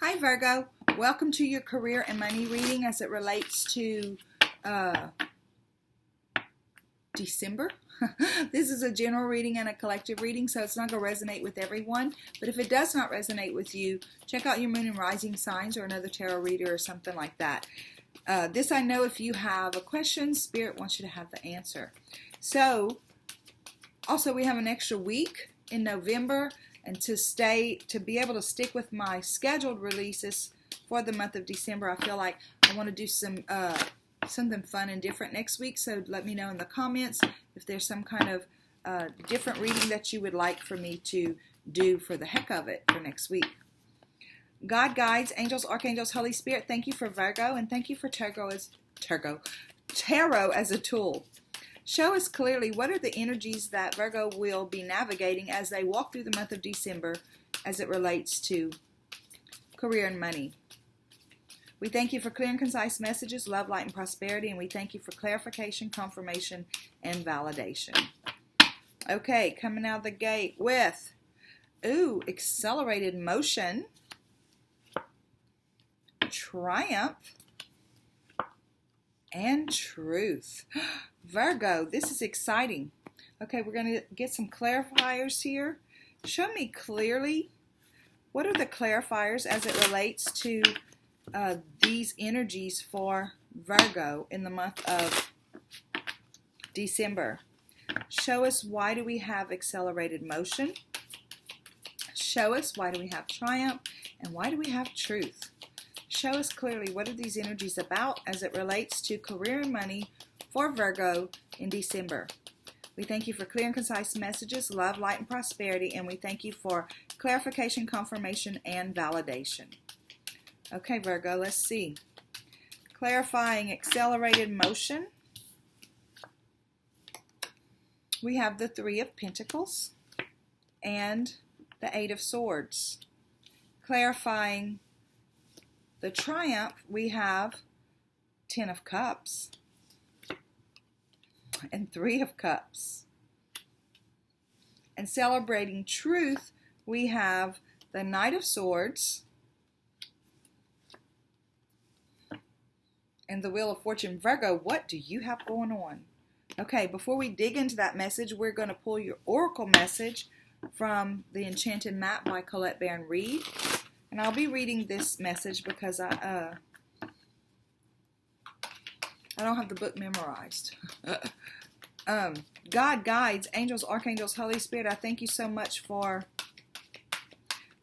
Hi Virgo, welcome to your career and money reading as it relates to December. This is a general reading and a collective reading, so it's not going to resonate with everyone. But if it does not resonate with you, check out your moon and rising signs or another tarot reader or something like that. This I know if you have a question, Spirit wants you to have the answer. So, also we have an extra week in November, and to be able to stick with my scheduled releases for the month of December, I feel like I want to do something fun and different next week. So let me know in the comments if there's some kind of different reading that you would like for me to do for the heck of it for next week. God, guides, angels, archangels, Holy Spirit, thank you for Virgo, and thank you for tarot as a tool. Show us clearly what are the energies that Virgo will be navigating as they walk through the month of December as it relates to career and money. We thank you for clear and concise messages, love, light, and prosperity, and we thank you for clarification, confirmation, and validation. Okay, coming out of the gate with, accelerated motion, triumph, and truth. Virgo, this is exciting. Okay, we're going to get some clarifiers here. Show me clearly what are the clarifiers as it relates to these energies for Virgo in the month of December. Show us why do we have accelerated motion. Show us why do we have triumph, and why do we have truth. Show us clearly what are these energies about as it relates to career and money for Virgo in December. We thank you for clear and concise messages, love, light, and prosperity, and we thank you for clarification, confirmation, and validation. Okay, Virgo, let's see. Clarifying accelerated motion. We have the Three of Pentacles and the Eight of Swords. Clarifying the triumph, we have Ten of Cups and Three of Cups. And celebrating truth, we have the Knight of Swords and the Wheel of Fortune. Virgo, what do you have going on? Okay, before we dig into that message, we're going to pull your oracle message from The Enchanted Map by Colette Baron Reid. And I'll be reading this message because I don't have the book memorized. God, guides, angels, archangels, Holy Spirit, I thank you so much for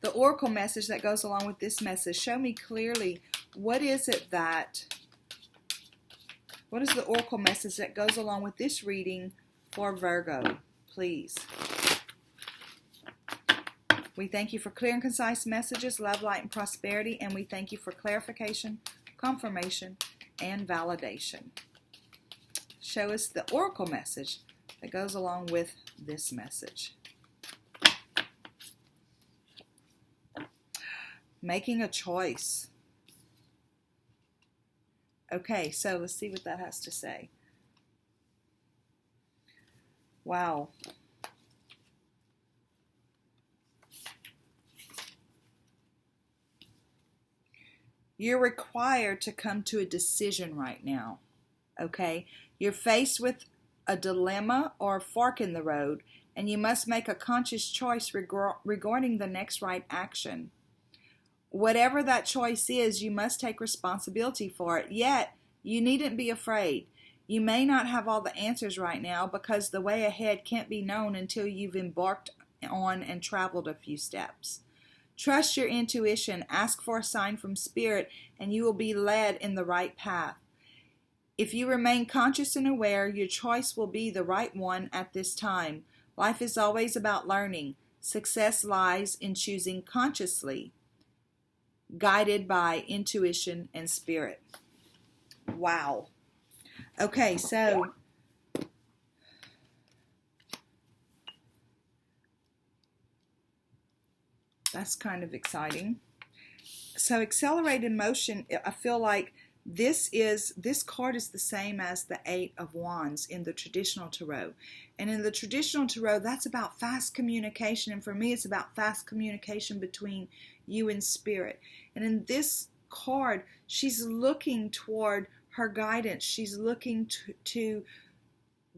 the oracle message that goes along with this message. Show me clearly what is the oracle message that goes along with this reading for Virgo, please. We thank you for clear and concise messages, love, light, and prosperity, and we thank you for clarification, confirmation, and validation. Show us the oracle message that goes along with this message. Making a choice. Okay, so let's see what that has to say. Wow. You're required to come to a decision right now, okay? You're faced with a dilemma or a fork in the road, and you must make a conscious choice regarding the next right action. Whatever that choice is, you must take responsibility for it, yet you needn't be afraid. You may not have all the answers right now because the way ahead can't be known until you've embarked on and traveled a few steps. Trust your intuition, ask for a sign from Spirit, and you will be led in the right path. If you remain conscious and aware, your choice will be the right one at this time. Life is always about learning. Success lies in choosing consciously, guided by intuition and Spirit. Wow. Okay, so that's kind of exciting. So accelerated motion, I feel like this card is the same as the Eight of Wands in the traditional tarot. And in the traditional tarot, that's about fast communication. And for me, it's about fast communication between you and spirit. And in this card, she's looking toward her guidance. She's looking to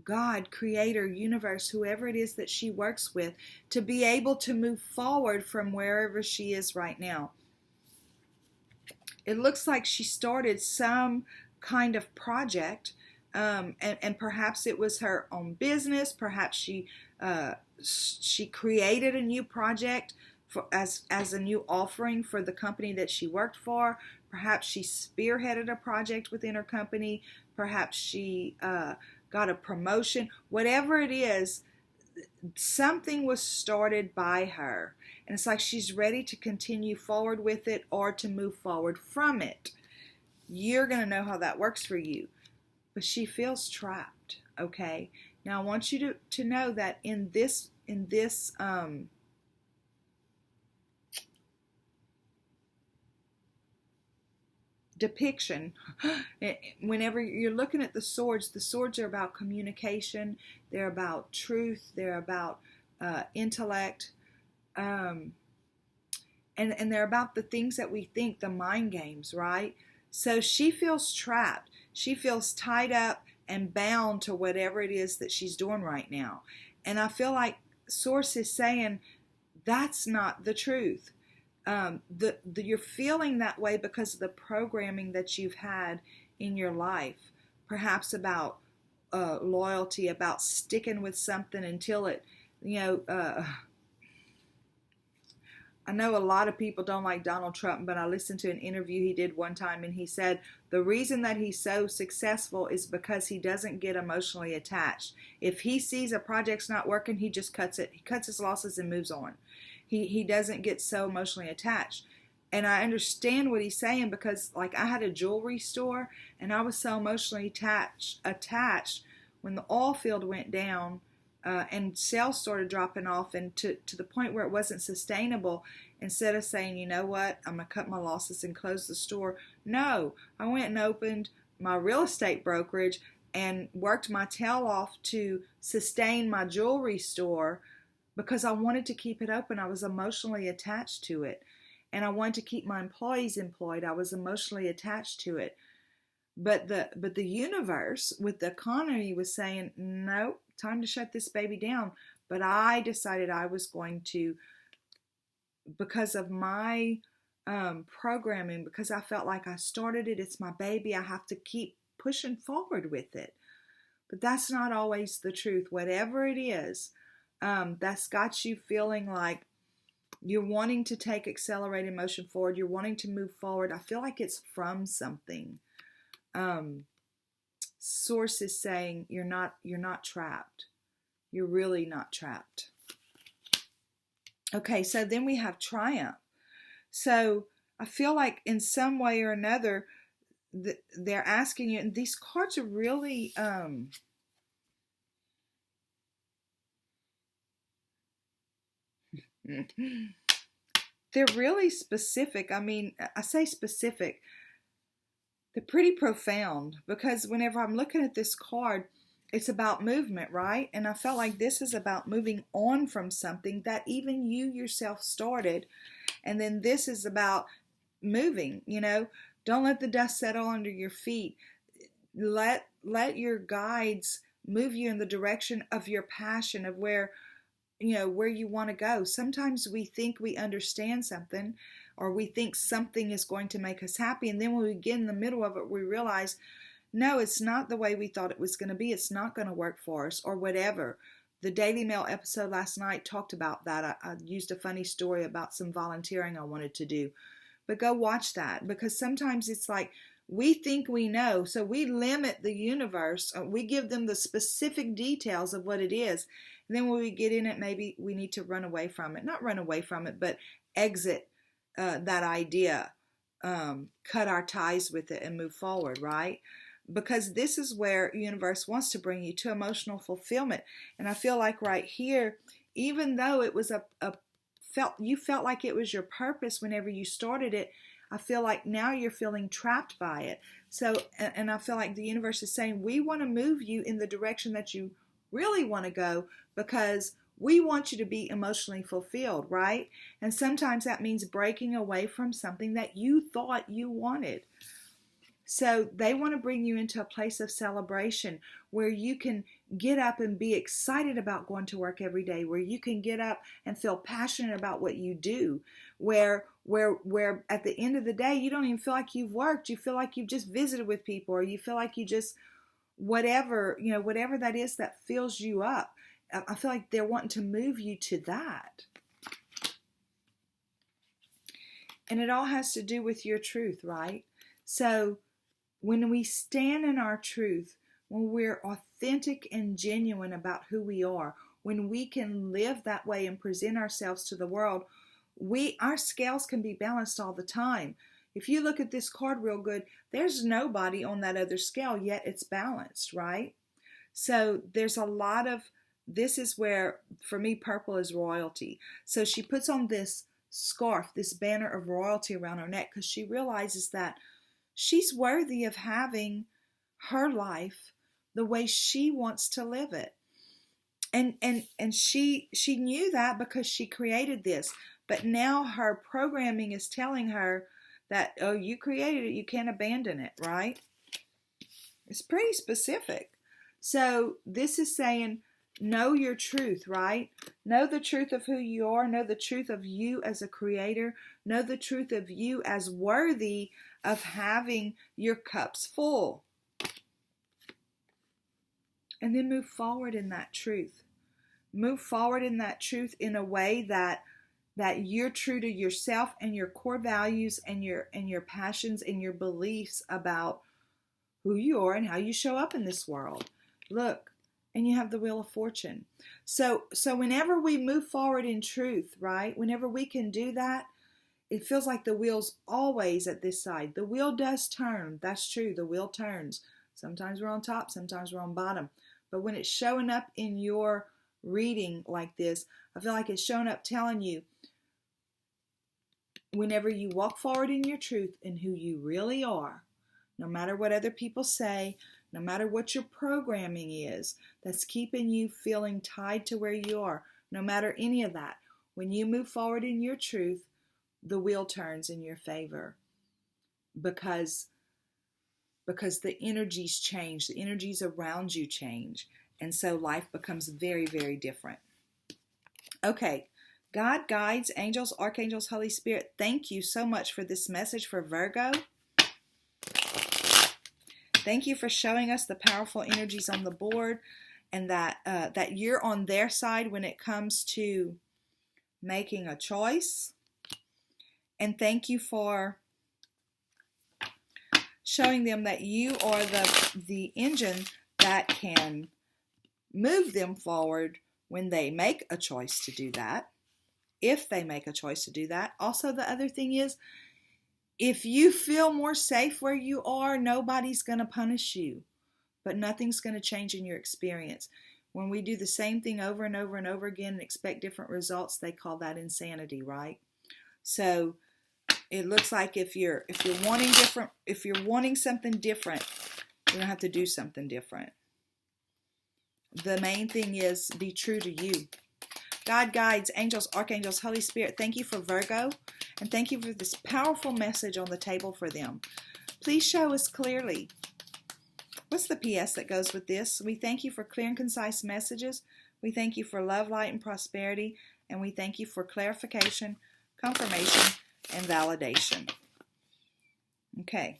God, creator, universe, whoever it is that she works with, to be able to move forward from wherever she is right now. It looks like she started some kind of project, and perhaps it was her own business. Perhaps she created a new project as a new offering for the company that she worked for. Perhaps she spearheaded a project within her company. Perhaps she got a promotion. Whatever it is, something was started by her. And it's like she's ready to continue forward with it or to move forward from it. You're going to know how that works for you. But she feels trapped, okay? Now I want you to know that in this depiction, whenever you're looking at the swords are about communication, they're about truth, they're about intellect, and they're about the things that we think, the mind games, right? So she feels trapped. She feels tied up and bound to whatever it is that she's doing right now. And I feel like Source is saying that's not the truth. You're feeling that way because of the programming that you've had in your life, perhaps about loyalty, about sticking with something until it, I know a lot of people don't like Donald Trump, but I listened to an interview he did one time, and he said the reason that he's so successful is because he doesn't get emotionally attached. If he sees a project's not working, he just cuts it. He cuts his losses and moves on. He doesn't get so emotionally attached. And I understand what he's saying because, like, I had a jewelry store, and I was so emotionally attached when the oil field went down. And sales started dropping off, and to the point where it wasn't sustainable. Instead of saying, you know what, I'm going to cut my losses and close the store, no, I went and opened my real estate brokerage and worked my tail off to sustain my jewelry store because I wanted to keep it open. I was emotionally attached to it. And I wanted to keep my employees employed. I was emotionally attached to it. But the universe with the economy was saying, no, time to shut this baby down. But I decided I was going to, because of my programming, because I felt like I started it, it's my baby, I have to keep pushing forward with it. But that's not always the truth. Whatever it is, that's got you feeling like you're wanting to take accelerated motion forward, you're wanting to move forward. I feel like it's from something. Source is saying you're not trapped. You're really not trapped. Okay, so then we have Triumph. So I feel like in some way or another they're asking you, and these cards are really they're really specific. I mean, I say specific. They're pretty profound because whenever I'm looking at this card, it's about movement, right? And I felt like this is about moving on from something that even you yourself started. And then this is about moving, Don't let the dust settle under your feet. Let your guides move you in the direction of your passion, of where you want to go. Sometimes we think we understand something, or we think something is going to make us happy, and then when we get in the middle of it, we realize, no, it's not the way we thought it was going to be. It's not going to work for us, or whatever. The Daily Mail episode last night talked about that. I used a funny story about some volunteering I wanted to do. But go watch that, because sometimes it's like we think we know, so we limit the universe. We give them the specific details of what it is. And then when we get in it, maybe we need to run away from it. Not run away from it, but exit that idea, cut our ties with it and move forward, right? Because this is where the universe wants to bring you to emotional fulfillment. And I feel like right here, even though it was you felt like it was your purpose whenever you started it, I feel like now you're feeling trapped by it. So, and I feel like the universe is saying, we want to move you in the direction that you really want to go, because we want you to be emotionally fulfilled, right? And sometimes that means breaking away from something that you thought you wanted. So they want to bring you into a place of celebration where you can get up and be excited about going to work every day, where you can get up and feel passionate about what you do, where at the end of the day, you don't even feel like you've worked. You feel like you've just visited with people, or you feel like you just, whatever that is that fills you up. I feel like they're wanting to move you to that. And it all has to do with your truth, right? So when we stand in our truth, when we're authentic and genuine about who we are, when we can live that way and present ourselves to the world, our scales can be balanced all the time. If you look at this card real good, there's nobody on that other scale, yet it's balanced, right? So there's a lot of, this is where, for me, purple is royalty. So she puts on this scarf, this banner of royalty around her neck, because she realizes that she's worthy of having her life the way she wants to live it. And she knew that because she created this. But now her programming is telling her that, oh, you created it, you can't abandon it, right? It's pretty specific. So this is saying, know your truth, right? Know the truth of who you are. Know the truth of you as a creator. Know the truth of you as worthy of having your cups full. And then move forward in that truth. Move forward in that truth in a way that you're true to yourself and your core values and your passions and your beliefs about who you are and how you show up in this world. Look, and you have the Wheel of Fortune. So whenever we move forward in truth, right? Whenever we can do that, it feels like the wheel's always at this side. The wheel does turn. That's true. The wheel turns. Sometimes we're on top, sometimes we're on bottom. But when it's showing up in your reading like this, I feel like it's showing up telling you, whenever you walk forward in your truth and who you really are, no matter what other people say, no matter what your programming is that's keeping you feeling tied to where you are, no matter any of that, when you move forward in your truth, the wheel turns in your favor, because the energies change, the energies around you change, and so life becomes very, very different. Okay, God, guides, angels, archangels, Holy Spirit, thank you so much for this message for Virgo. Thank you for showing us the powerful energies on the board, and that you're on their side when it comes to making a choice. And thank you for showing them that you are the engine that can move them forward when they make a choice to do that. If they make a choice to do that. Also, the other thing is, if you feel more safe where you are, nobody's going to punish you, but nothing's going to change in your experience. When we do the same thing over and over and over again and expect different results, they call that insanity, right? So it looks like if you're wanting something different, you're gonna have to do something different. The main thing is be true to you. God, guides, angels, archangels, Holy Spirit, thank you for Virgo, and thank you for this powerful message on the table for them. Please show us clearly. What's the PS that goes with this? We thank you for clear and concise messages. We thank you for love, light, and prosperity, and we thank you for clarification, confirmation, and validation. Okay.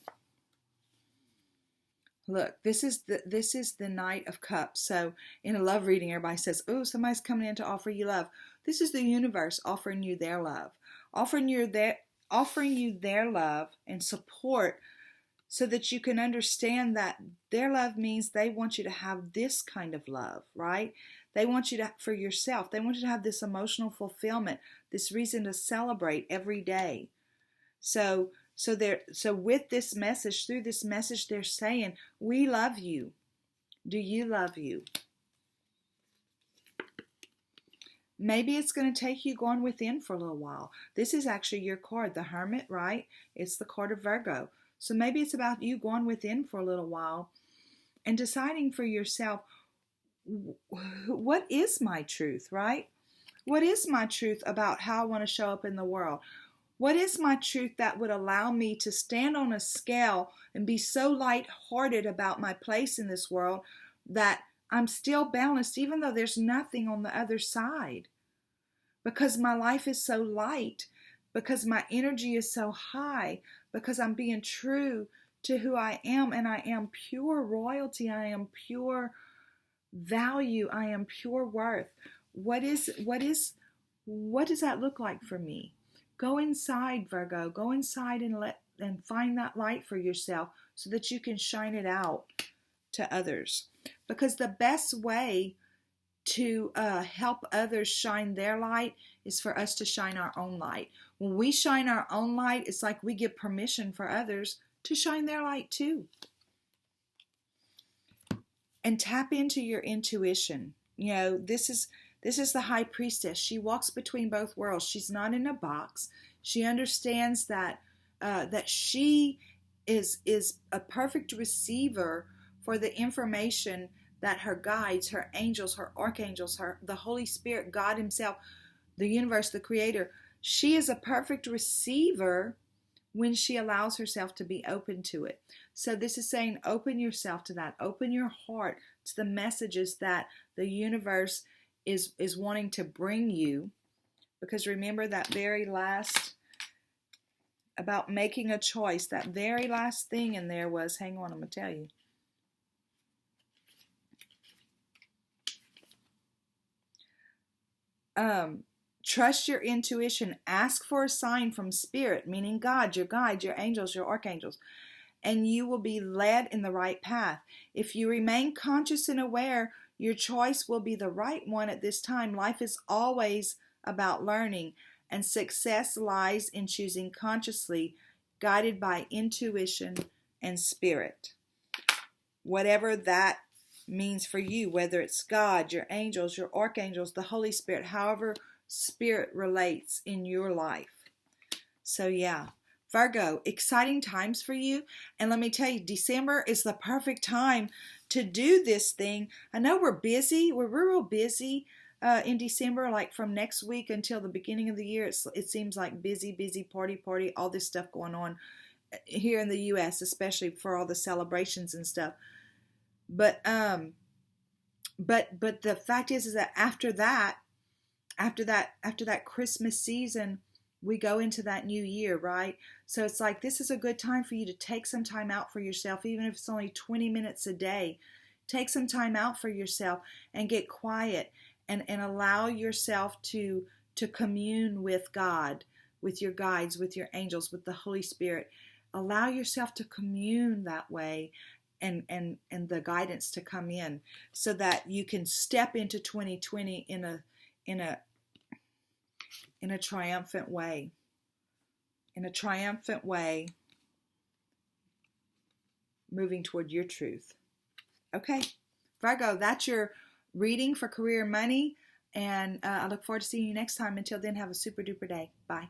Look, this is the Knight of Cups. So in a love reading, everybody says, "Oh, somebody's coming in to offer you love." This is the universe offering you their love, offering you their love and support, so that you can understand that their love means they want you to have this kind of love, right? They want you to, for yourself, they want you to have this emotional fulfillment, this reason to celebrate every day. So with this message, through this message, they're saying, we love you. Do you love you? Maybe it's going to take you going within for a little while. This is actually your card, the Hermit, right? It's the card of Virgo. So maybe it's about you going within for a little while and deciding for yourself, what is my truth, right? What is my truth about how I want to show up in the world? What is my truth that would allow me to stand on a scale and be so lighthearted about my place in this world that I'm still balanced even though there's nothing on the other side? Because my life is so light, because my energy is so high, because I'm being true to who I am, and I am pure royalty, I am pure value, I am pure worth. What does that look like for me? Go inside, Virgo. Go inside and find that light for yourself so that you can shine it out to others. Because the best way to help others shine their light is for us to shine our own light. When we shine our own light, it's like we give permission for others to shine their light too. And tap into your intuition. You know, this is the high priestess. She walks between both worlds. She's not in a box. She understands that she is a perfect receiver for the information that her guides, her angels, her archangels, the Holy Spirit, God Himself, the universe, the Creator. She is a perfect receiver when she allows herself to be open to it. So this is saying open yourself to that. Open your heart to the messages that the universe is wanting to bring you. Because remember that very last, about making a choice, that very last thing in there was, hang on, I'm going to tell you. Trust your intuition. Ask for a sign from Spirit, meaning God, your guide, your angels, your archangels, and you will be led in the right path. If you remain conscious and aware, your choice will be the right one at this time. Life is always about learning, and success lies in choosing consciously, guided by intuition and Spirit. Whatever that means for you, whether it's God, your angels, your archangels, the Holy Spirit, however Spirit relates in your life. So yeah, Virgo, exciting times for you. And let me tell you, December is the perfect time to do this thing. I know we're busy. We're real busy in December, like from next week until the beginning of the year. It seems like busy, party, all this stuff going on here in the U.S., especially for all the celebrations and stuff. But the fact is that after that Christmas season, we go into that new year, right? So it's like, this is a good time for you to take some time out for yourself, even if it's only 20 minutes a day. Take some time out for yourself and get quiet and allow yourself to commune with God, with your guides, with your angels, with the Holy Spirit. Allow yourself to commune that way and the guidance to come in so that you can step into 2020 in a triumphant way. In a triumphant way, moving toward your truth. Okay, Virgo, that's your reading for career and money. And I look forward to seeing you next time. Until then, have a super duper day. Bye.